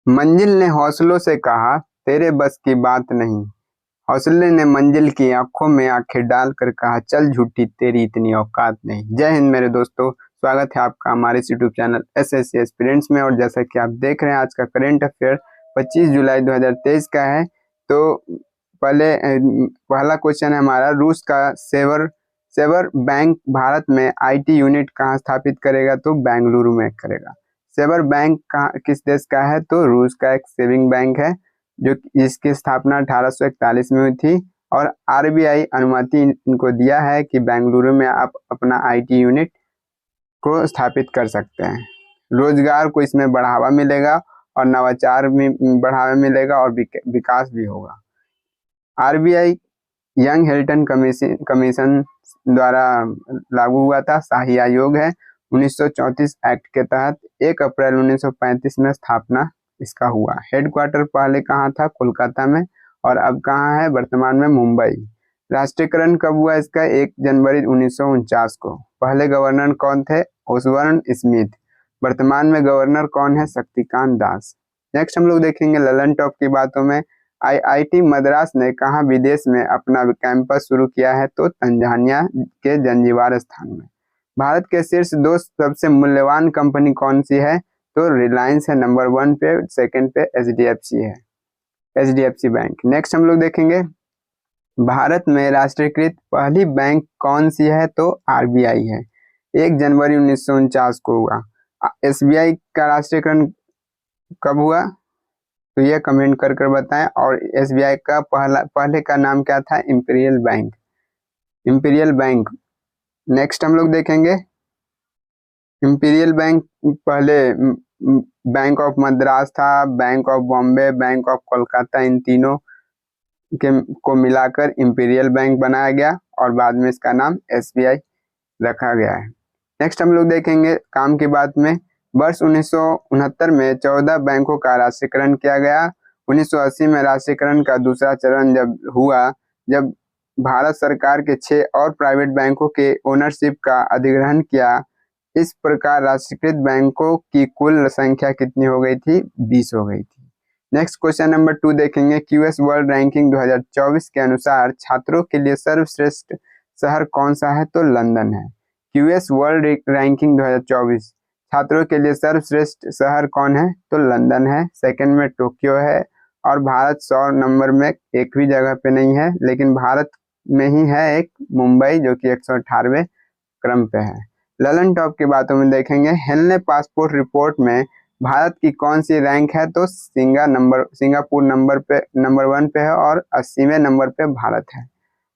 मंजिल ने हौसलों से कहा, तेरे बस की बात नहीं। हौसले ने मंजिल की आंखों में आंखें डालकर कहा, चल झूठी तेरी इतनी औकात नहीं। जय हिंद मेरे दोस्तों, स्वागत है आपका हमारे इस यूट्यूब चैनल एसएससी एस्पिरेंट्स में। और जैसा कि आप देख रहे हैं, आज का करंट अफेयर 25 जुलाई 2023 का है। तो पहला क्वेश्चन है हमारा, रूस का सेवर बैंक भारत में आईटी यूनिट कहाँ स्थापित करेगा? तो बेंगलुरु में करेगा। सेवर बैंक किस देश का है? तो रूस का एक सेविंग बैंक है जो जिसकी स्थापना 1841 में हुई थी। और आरबीआई अनुमति इनको दिया है कि बेंगलुरु में आप अपना आईटी यूनिट को स्थापित कर सकते हैं। रोजगार को इसमें बढ़ावा मिलेगा और नवाचार में बढ़ावा मिलेगा और विकास भी होगा। आरबीआई यंग हिल्टन कमीशन द्वारा लागू हुआ था। शाही आयोग है। 1934 एक्ट के तहत 1 अप्रैल 1935 में स्थापना इसका हुआ। हेडक्वार्टर पहले कहाँ था? कोलकाता में। और अब कहाँ है? वर्तमान में मुंबई। राष्ट्रीयकरण कब हुआ इसका? 1 जनवरी 1949 को। पहले गवर्नर कौन थे? ओसबर्न स्मिथ। वर्तमान में गवर्नर कौन है? शक्तिकांत दास। नेक्स्ट हम लोग देखेंगे ललन टॉप की बातों में। आईआईटी मद्रास ने कहाँ विदेश में अपना कैंपस शुरू किया है? तो तंजानिया के जंजीबार स्थान में। भारत के शीर्ष 2 सबसे मूल्यवान कंपनी कौन सी है? तो रिलायंस है नंबर 1 पे, सेकंड पे एचडीएफसी है, एचडीएफसी बैंक। नेक्स्ट हम लोग देखेंगे भारत में राष्ट्रीयकृत पहली बैंक कौन सी है? तो आरबीआई है। 1 जनवरी 1949 को हुआ। एसबीआई का राष्ट्रीयकरण कब हुआ? तो ये कमेंट कर कर बताएं। और एसबीआई का पहले का नाम क्या था? Imperial bank, Imperial bank. Next हम लोग देखेंगे इंपीरियल बैंक पहले बैंक ऑफ मद्रास था, bank of Bombay, bank of Kolkata, इन तीनों को मिलाकर इंपीरियल बैंक बनाया गया और बाद में इसका नाम एसबीआई रखा गया है। नेक्स्ट हम लोग देखेंगे काम की बात में। वर्ष 1969 में 14 बैंकों का राष्ट्रीयकरण किया गया। 1980 में राष्ट्रीयकरण का दूसरा चरण जब हुआ, जब भारत सरकार के 6 और प्राइवेट बैंकों के ओनरशिप का अधिग्रहण किया। इस प्रकार राष्ट्रीयकृत बैंकों की कुल संख्या कितनी हो गई थी? 20 हो गई थी। नेक्स्ट क्वेश्चन नंबर 2 देखेंगे। क्यूएस वर्ल्ड रैंकिंग 2024 के अनुसार छात्रों के लिए सर्वश्रेष्ठ शहर कौन सा है? तो लंदन है। क्यूएस वर्ल्ड रैंकिंग 2024 छात्रों के लिए सर्वश्रेष्ठ शहर कौन है? तो लंदन है। सेकंड में टोक्यो है। और भारत 100 नंबर में एक भी जगह पे नहीं है, लेकिन भारत में ही है एक मुंबई, जो कि 118वें क्रम पे है। ललन टॉप की बातों में देखेंगे। हेनले पासपोर्ट रिपोर्ट में भारत की कौन सी रैंक है? तो सिंगापुर नंबर 1 पे है और 80वें नंबर पे भारत है।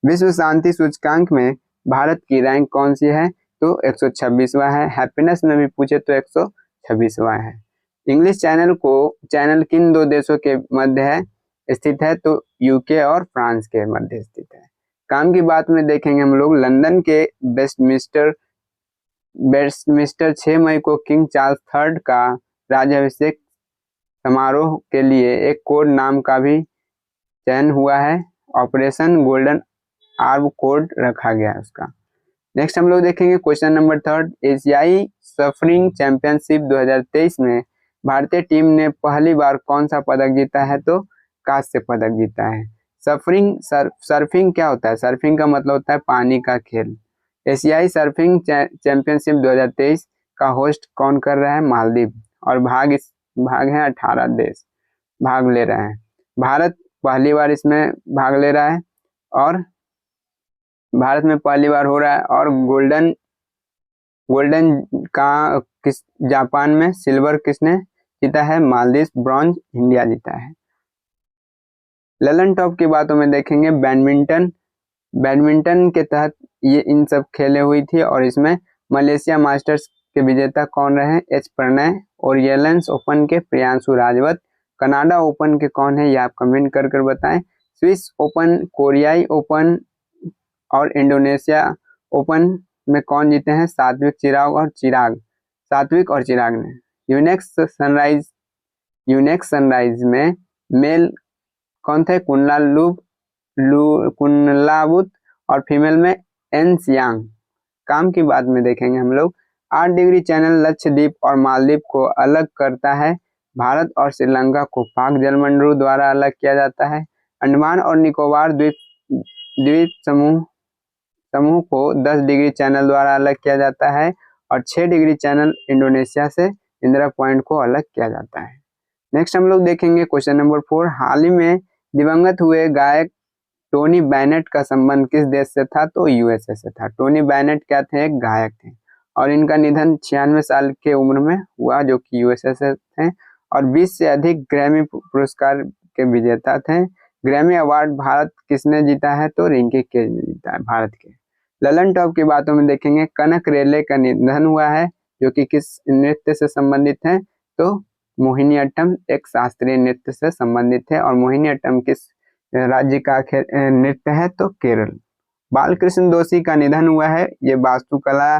विश्व शांति सूचकांक में भारत की रैंक कौन सी है? तो 126वां है। हैप्पीनेस में भी पूछे तो 126वां है। इंग्लिश चैनल किन 2 देशों के मध्य है स्थित है? तो यूके और फ्रांस के मध्य स्थित है। काम की बात में देखेंगे हम लोग लंदन के वेस्टमिंस्टर 6 मई को किंग चार्ल्स III का राज्याभिषेक समारोह के लिए एक कोड नाम का भी चयन हुआ है। ऑपरेशन गोल्डन आर्म कोड रखा गया है उसका। नेक्स्ट हम लोग देखेंगे क्वेश्चन नंबर 3। एशियाई सर्फिंग चैंपियनशिप 2023 में भारतीय टीम ने पहली बार कौन सा पदक जीता है? तो कांस्य पदक जीता है। सर्फिंग क्या होता है? सर्फिंग का मतलब होता है पानी का खेल। एशियाई सर्फिंग चैंपियनशिप 2023 का होस्ट कौन कर रहा है? मालदीव। और भाग है 18 देश भाग ले रहे हैं। भारत पहली बार इसमें भाग ले रहा है और भारत में पहली बार हो रहा है। और गोल्डन का जापान में, सिल्वर किसने जीता है? मालदीव। ब्रॉन्ज इंडिया जीता है। ललन टॉप की बातों में देखेंगे बैडमिंटन के तहत ये इन सब खेले हुई थी और इसमें मलेशिया मास्टर्स के विजेता कौन रहे? एच प्रणय। ओरियंस ओपन के प्रियांशु राजवत। कनाडा ओपन के कौन है? ये आप कमेंट कर कर बताएं। स्विस ओपन, कोरियाई ओपन और इंडोनेशिया ओपन में कौन जीते हैं? सात्विक और चिराग ने। यूनेक्स सनराइज में मेल कौन थे? कुनलावुत और फीमेल में एन सियांग। काम की बात में देखेंगे हम लोग। 8 डिग्री चैनल लक्षद्वीप और मालदीव को अलग करता है। भारत और श्रीलंका को पाक जलमंडल द्वारा अलग किया जाता है। अंडमान और निकोबार द्वीप द्वीप समूह को 10 डिग्री चैनल द्वारा अलग किया जाता है और 6 डिग्री चैनल इंडोनेशिया से इंदिरा पॉइंट को अलग किया जाता है। नेक्स्ट हम लोग देखेंगे क्वेश्चन नंबर 4। हाल ही में दिवंगत हुए गायक टोनी बेनेट का संबंध किस देश से था? तो यूएसए से था। टोनी बेनेट क्या थे? एक गायक थे और इनका निधन 96 साल की उम्र में हुआ, जो कि यूएसए से थे और 20 से अधिक ग्रैमी पुरस्कार के विजेता थे। ग्रैमी अवार्ड भारत किसने जीता है? तो रिंकी के जीता है, भारत के। ललन टॉप की बातों में देखेंगे, कनक रेले का निधन हुआ है, जो कि किस नृत्य से संबंधित है? तो मोहिनीअट्टम एक शास्त्रीय नृत्य से संबंधित है और मोहिनीअट्टम किस राज्य का नृत्य है? तो केरल। बालकृष्ण दोषी का निधन हुआ है, ये वास्तुकला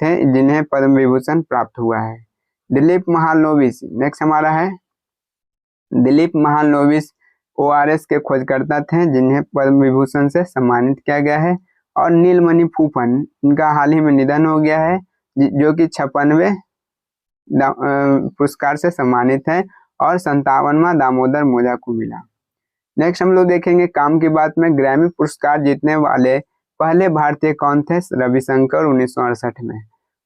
थे जिन्हें पद्म विभूषण प्राप्त हुआ है। दिलीप महालनोबिस नेक्स्ट हमारा है। दिलीप महालनोबिस ओआरएस के खोजकर्ता थे जिन्हें पद्म विभूषण से सम्मानित किया गया है। और नीलमणि फूफन, इनका हाल ही में निधन हो गया है, जो कि 56वें पुरस्कार से सम्मानित है और 57वां दामोदर मोजा को मिला। नेक्स्ट हम लोग देखेंगे काम की बात में, ग्रैमी पुरस्कार जीतने वाले पहले भारतीय कौन थे? रविशंकर 1968 में।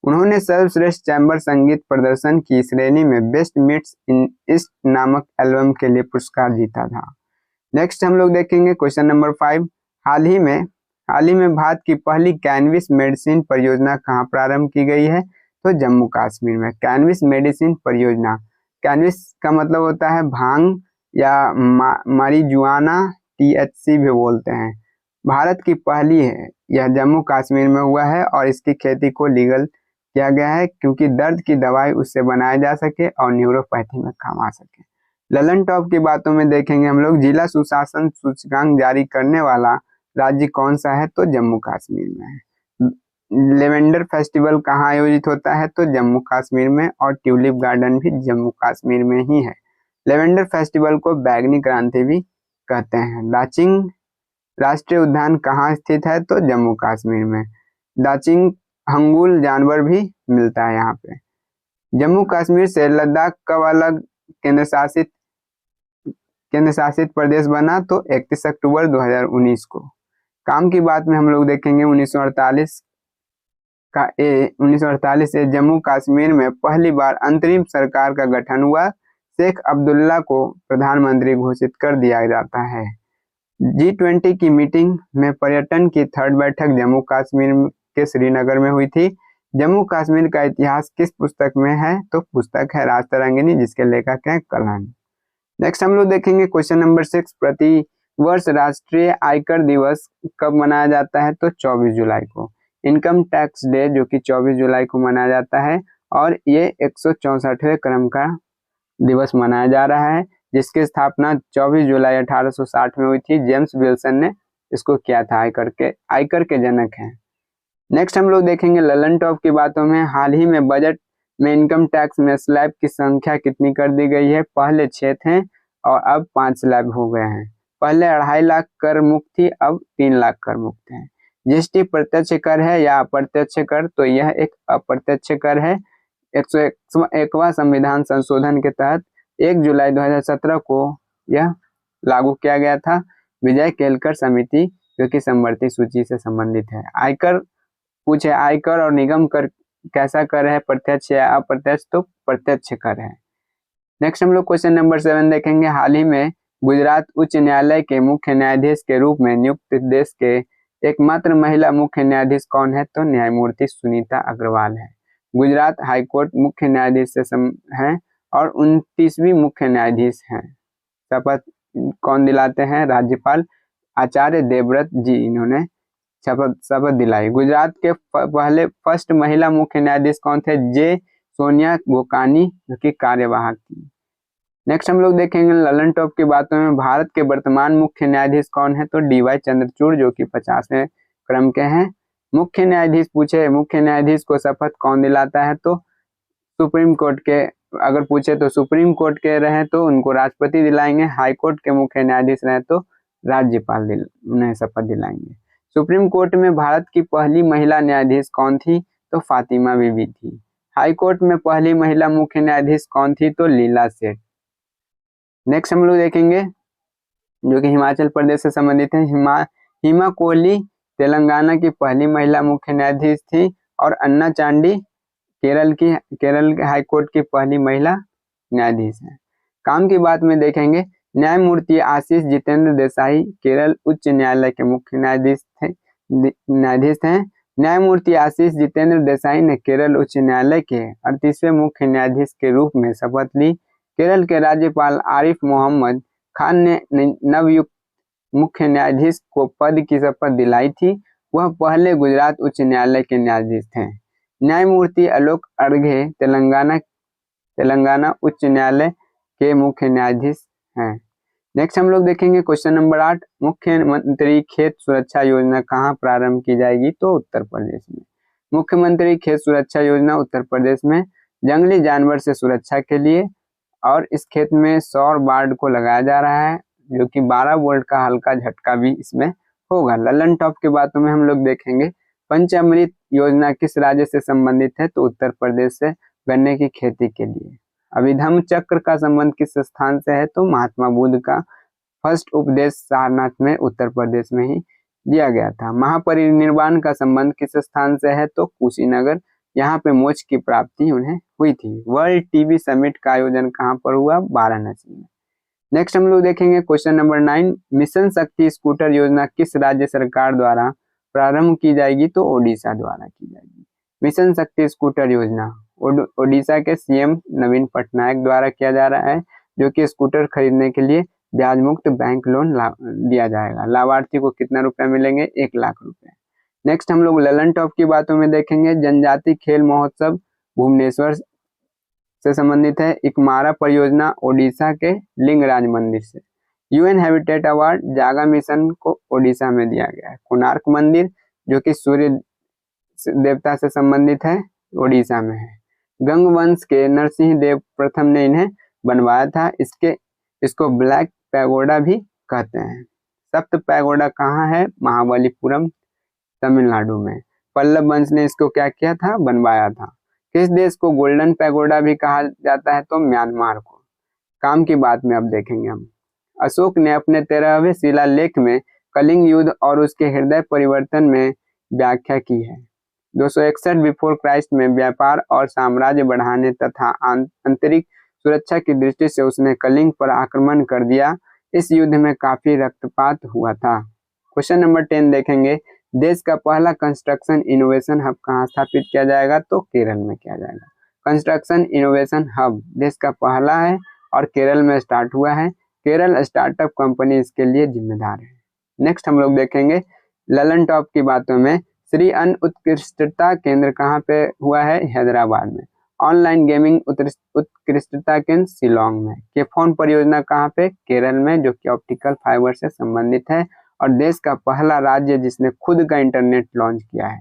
उन्होंने सर्वश्रेष्ठ चैम्बर संगीत प्रदर्शन की श्रेणी में बेस्ट मीट्स इन ईस्ट नामक एल्बम के लिए पुरस्कार जीता था। नेक्स्ट हम लोग देखेंगे क्वेश्चन नंबर 5। हाल ही में भारत की पहली कैनबिस मेडिसिन परियोजना कहाँ प्रारंभ की गई है? तो जम्मू कश्मीर में। कैनबिस मेडिसिन परियोजना, कैनबिस का मतलब होता है भांग या मारिजुआना, THC भी बोलते हैं। भारत की पहली है, यह जम्मू कश्मीर में हुआ है और इसकी खेती को लीगल किया गया है क्योंकि दर्द की दवाई उससे बनाया जा सके और न्यूरोपैथी में काम आ सके। ललन टॉप की बातों में देखेंगे हम लोग, जिला सुशासन सूचकांक जारी करने वाला राज्य कौन सा है? तो जम्मू कश्मीर में है। लेवेंडर फेस्टिवल कहाँ आयोजित होता है? तो जम्मू कश्मीर में और ट्यूलिप गार्डन भी जम्मू कश्मीर में ही है। लेवेंडर फेस्टिवल को बैगनी क्रांति भी कहते हैं। दाचिंग राष्ट्रीय उद्यान कहाँ स्थित है? तो जम्मू कश्मीर में। दाचिंग हंगुल जानवर भी मिलता है यहाँ पे। जम्मू कश्मीर से लद्दाख कब अलग केंद्र शासित प्रदेश बना? तो 31 अक्टूबर 2019 को। काम की बात में हम लोग देखेंगे 1948 से जम्मू कश्मीर में पहली बार अंतरिम सरकार का गठन हुआ। शेख अब्दुल्ला को प्रधानमंत्री घोषित कर दिया जाता है। G20 की मीटिंग में पर्यटन की 3rd बैठक जम्मू कश्मीर के श्रीनगर में हुई थी। जम्मू कश्मीर का इतिहास किस पुस्तक में है? तो पुस्तक है राजतरंगिणी, जिसके लेखक हैं कल्हण। नेक्स्ट हम लोग देखेंगे क्वेश्चन नंबर 6। प्रति वर्ष राष्ट्रीय आयकर दिवस कब मनाया जाता है? तो 24 जुलाई को। इनकम टैक्स डे, जो कि 24 जुलाई को मनाया जाता है और ये 164वें क्रम का दिवस मनाया जा रहा है, जिसकी स्थापना 24 जुलाई 1860 में हुई थी। जेम्स विल्सन ने इसको किया था। आयकर के जनक हैं। नेक्स्ट हम लोग देखेंगे ललन टॉप की बातों में, हाल ही में बजट में इनकम टैक्स में स्लैब की संख्या कितनी कर दी गई है? पहले 6 थे और अब 5 स्लैब हो गए हैं। पहले 2.5 लाख कर मुक्त थी, अब 3 लाख कर मुक्त है। जीएसटी प्रत्यक्ष कर है या अप्रत्यक्ष कर? तो यह एक अप्रत्यक्ष कर है। 101वां संविधान संशोधन के तहत 1 जुलाई 2017 को यह लागू किया गया था। विजय केलकर समिति, जो कि समवर्ती सूची से संबंधित है। आयकर पूछे, आयकर और निगम कर कैसा कर है? प्रत्यक्ष या अप्रत्यक्ष? तो प्रत्यक्ष कर है। नेक्स्ट हम लोग क्वेश्चन नंबर 7 देखेंगे। हाल ही में गुजरात उच्च न्यायालय के मुख्य न्यायाधीश के रूप में नियुक्त देश के एकमात्र महिला मुख्य न्यायाधीश कौन है? तो न्यायमूर्ति सुनीता अग्रवाल है। गुजरात हाईकोर्ट मुख्य न्यायाधीश से हैं और 29वीं मुख्य न्यायाधीश हैं। शपथ कौन दिलाते हैं? राज्यपाल आचार्य देवव्रत जी, इन्होंने शपथ दिलाई। गुजरात के पहले फर्स्ट महिला मुख्य न्यायाधीश कौन थे? जे सोनिया गोकानी, जो कि कार्यवाहक थी। नेक्स्ट हम लोग देखेंगे ललन टॉप की बातों में, भारत के वर्तमान मुख्य न्यायाधीश कौन है? तो DY चंद्रचूड़, जो कि 50वें क्रम के हैं। मुख्य न्यायाधीश पूछे, मुख्य न्यायाधीश को शपथ कौन दिलाता है? तो सुप्रीम कोर्ट के, अगर पूछे तो सुप्रीम कोर्ट के रहे तो उनको राष्ट्रपति दिलाएंगे। हाई कोर्ट के मुख्य न्यायाधीश रहे तो राज्यपाल उन्हें शपथ दिलाएंगे। सुप्रीम कोर्ट में भारत की पहली महिला न्यायाधीश कौन थी? तो फातिमा बीबी थी। हाई कोर्ट में पहली महिला मुख्य न्यायाधीश कौन थी? तो लीला सेठ। नेक्स्ट हम लोग देखेंगे जो कि हिमाचल प्रदेश से संबंधित है। हिमा कोहली तेलंगाना की पहली महिला मुख्य न्यायाधीश थी और अन्ना चांडी केरल हाई कोर्ट की पहली महिला न्यायाधीश है। काम की बात में देखेंगे, न्यायमूर्ति आशीष जितेंद्र देसाई केरल उच्च न्यायालय के मुख्य न्यायाधीश थे। न्यायमूर्ति आशीष जितेंद्र देसाई ने केरल उच्च न्यायालय के 38वें मुख्य न्यायाधीश के रूप में शपथ ली। केरल के राज्यपाल आरिफ मोहम्मद खान ने नवयुक्त मुख्य न्यायाधीश को पद की शपथ दिलाई थी। वह पहले गुजरात उच्च न्यायालय के न्यायाधीश थे। न्यायमूर्ति आलोक अर्घे तेलंगाना उच्च न्यायालय के मुख्य न्यायाधीश हैं। नेक्स्ट हम लोग देखेंगे क्वेश्चन नंबर 8, मुख्यमंत्री खेत सुरक्षा योजना कहाँ प्रारंभ की जाएगी? तो उत्तर प्रदेश में। मुख्यमंत्री खेत सुरक्षा योजना उत्तर प्रदेश में जंगली जानवर से सुरक्षा के लिए, और इस खेत में सौर बाढ़ को लगाया जा रहा है जो कि 12 वोल्ट का हल्का झटका भी इसमें होगा। ललन टॉप की बातों में हम लोग देखेंगे, पंचामृत योजना किस राज्य से संबंधित है? तो उत्तर प्रदेश से, गन्ने की खेती के लिए। अभिधम्म चक्र का संबंध किस स्थान से है? तो महात्मा बुद्ध का फर्स्ट उपदेश सारनाथ में उत्तर प्रदेश में ही दिया गया था। महापरिनिर्वाण का संबंध किस स्थान से है? तो कुशीनगर, यहाँ पे मोक्ष की प्राप्ति उन्हें हुई थी। वर्ल्ड टीबी समिट का आयोजन कहाँ पर हुआ? वाराणसी में। नेक्स्ट हम लोग देखेंगे क्वेश्चन नंबर 9, मिशन शक्ति स्कूटर योजना किस राज्य सरकार द्वारा प्रारंभ की जाएगी? तो ओडिशा द्वारा की जाएगी। मिशन शक्ति स्कूटर योजना ओडिशा के सीएम नवीन पटनायक द्वारा किया जा रहा है, जो कि स्कूटर खरीदने के लिए ब्याज मुक्त बैंक लोन दिया जाएगा। लाभार्थी को कितना रुपया मिलेंगे? 1 लाख रुपए। नेक्स्ट हम लोग ललन टॉप की बातों में देखेंगे, जनजाति खेल महोत्सव भुवनेश्वर से संबंधित है। इकमारा परियोजना ओडिशा के लिंगराज मंदिर से। यूएन हैबिटेट अवार्ड जागा मिशन को ओडिशा में दिया गया है। कोणार्क मंदिर जो कि सूर्य देवता से संबंधित है, ओडिशा में है। गंगवंश के नरसिंह देव प्रथम ने इन्हें बनवाया था। इसको ब्लैक पैगोडा भी कहते हैं। सप्त पैगोडा कहाँ है? महाबलीपुरम तमिलनाडु में। पल्लव वंश ने इसको क्या किया था? बनवाया था। किस देश को गोल्डन पैगोडा भी कहा जाता है? तो म्यांमार को। काम की बात में अब देखेंगे हम, अशोक ने अपने 13वें शिलालेख में कलिंग युद्ध और उसके हृदय परिवर्तन में व्याख्या की है। 261 बिफोर क्राइस्ट में व्यापार और साम्राज्य बढ़ाने तथा आंतरिक सुरक्षा की दृष्टि से उसने कलिंग पर आक्रमण कर दिया। इस युद्ध में काफी रक्तपात हुआ था। क्वेश्चन नंबर 10 देखेंगे, देश का पहला कंस्ट्रक्शन इनोवेशन हब कहाँ स्थापित किया जाएगा? तो केरल में किया जाएगा। कंस्ट्रक्शन इनोवेशन हब देश का पहला है और केरल में स्टार्ट हुआ है। केरल स्टार्टअप कंपनी इसके लिए जिम्मेदार है। नेक्स्ट हम लोग देखेंगे ललन टॉप की बातों में, श्री अन्न उत्कृष्टता केंद्र कहाँ पे हुआ है? हैदराबाद में। ऑनलाइन गेमिंग उत्कृष्टता केंद्र शिलोंग में। केफोन परियोजना कहाँ पे? केरल में, जो कि ऑप्टिकल फाइबर से संबंधित है और देश का पहला राज्य जिसने खुद का इंटरनेट लॉन्च किया है।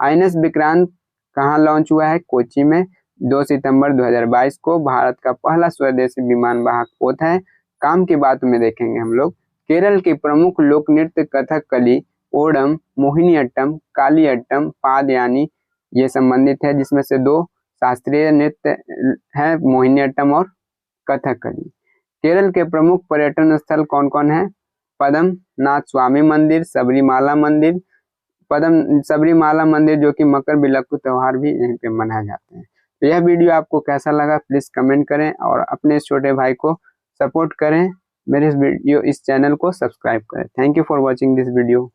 आईएनएस विक्रांत कहाँ लॉन्च हुआ है? कोच्चि में। 2 सितंबर 2022 को भारत का पहला स्वदेशी विमान वाहक पोत है। काम की बात में देखेंगे हम लोग, केरल की प्रमुख लोक नृत्य कथकली, ओडम, मोहिनीअट्टम, कालियट्टम, पादयानी ये संबंधित है, जिसमें से 2 शास्त्रीय नृत्य है, मोहिनीअट्टम और कथकली। केरल के प्रमुख पर्यटन स्थल कौन कौन है? पद्मनाथ स्वामी मंदिर, सबरीमाला मंदिर जो कि मकर बिलक्कू त्योहार भी यहीं पे मनाए जाते हैं। तो यह वीडियो आपको कैसा लगा प्लीज कमेंट करें और अपने छोटे भाई को सपोर्ट करें। मेरे इस चैनल को सब्सक्राइब करें। Thank you for watching this video.